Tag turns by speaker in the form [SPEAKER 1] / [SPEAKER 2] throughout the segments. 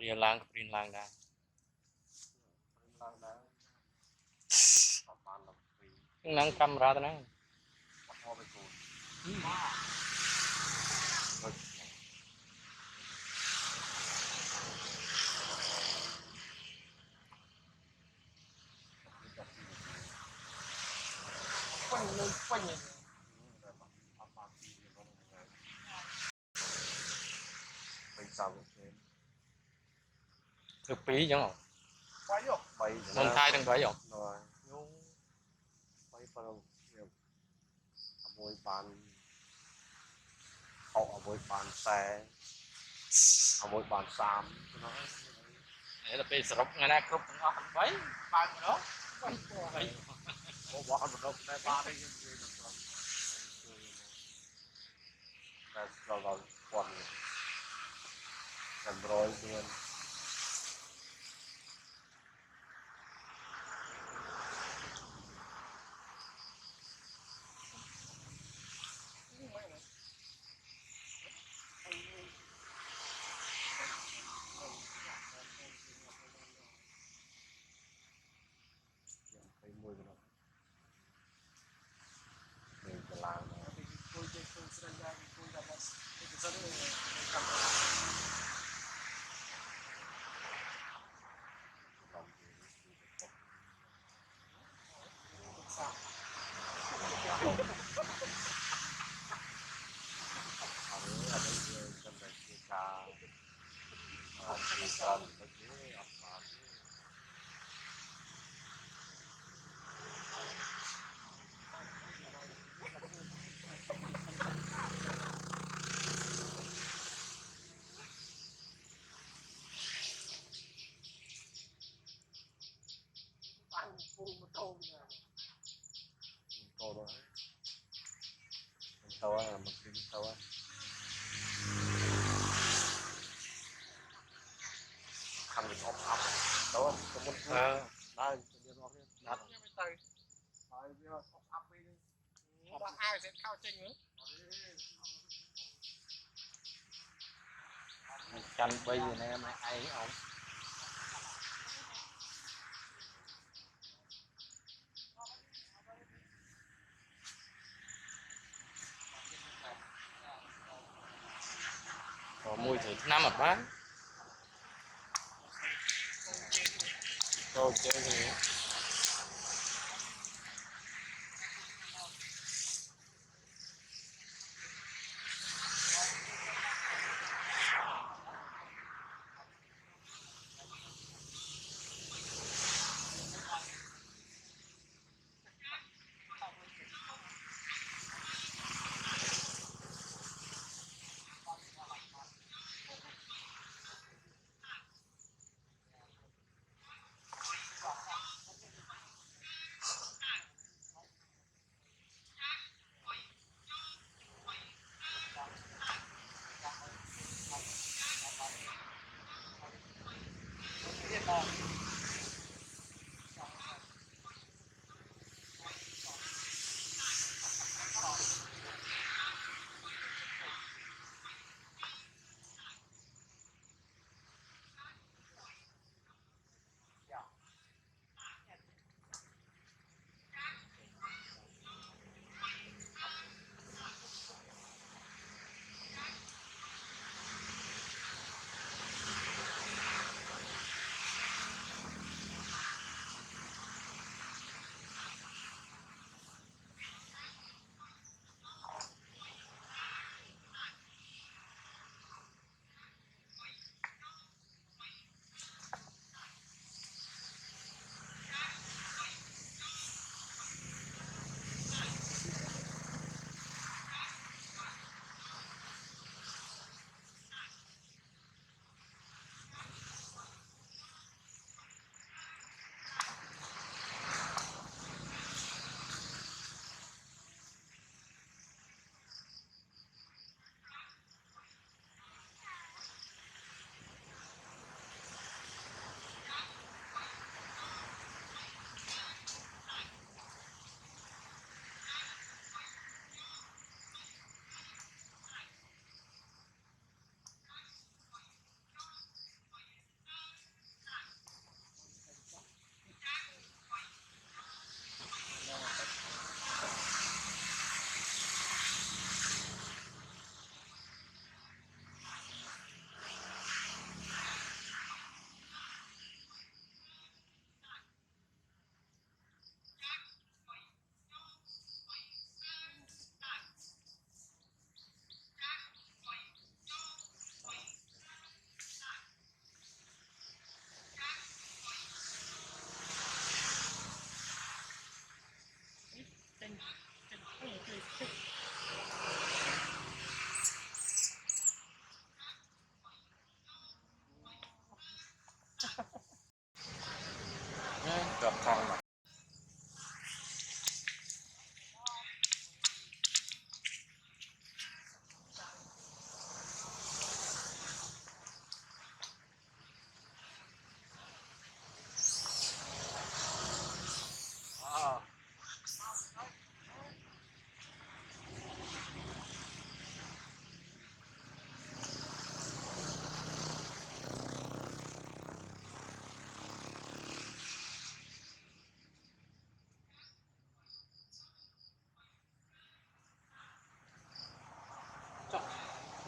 [SPEAKER 1] เรียนล้างกับเรียนล้างได้นั่งกำราตนะคือปีจังหรอคนไทยทั้งใบหรอ
[SPEAKER 2] เอาไว้ปานแซ่เอาไว้ปานสาม
[SPEAKER 1] นี่เราไปสรุปงานครบทั้งออกใบบางเนาะใบ
[SPEAKER 2] ผมว่ามันต้องได้บ้านได้ยังไงนะครับแต่เราควรกันร้อยเดือนยังไปมวยกันนะเดินจะล้างนะอันนี้เลยจำเป็นที่การที่การตะกี้ออกมาโตแล้วมันโตอ่ะมันกินโตอ่ะทำเป็นออฟอัพโตอ่ะสมมติได้เดี๋ยวรอเนี่ยนัดยังไม่ตายตายเดี๋ยวออฟอัพไปเลยต้องอ้ายเสร็จเข้าจริงเหรอ
[SPEAKER 1] กันใบอยู่ในไม้ไอ้เอา có mùi thịt nam ở bán rồi chơi thì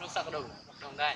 [SPEAKER 1] ลูกสักกระดูกลงได้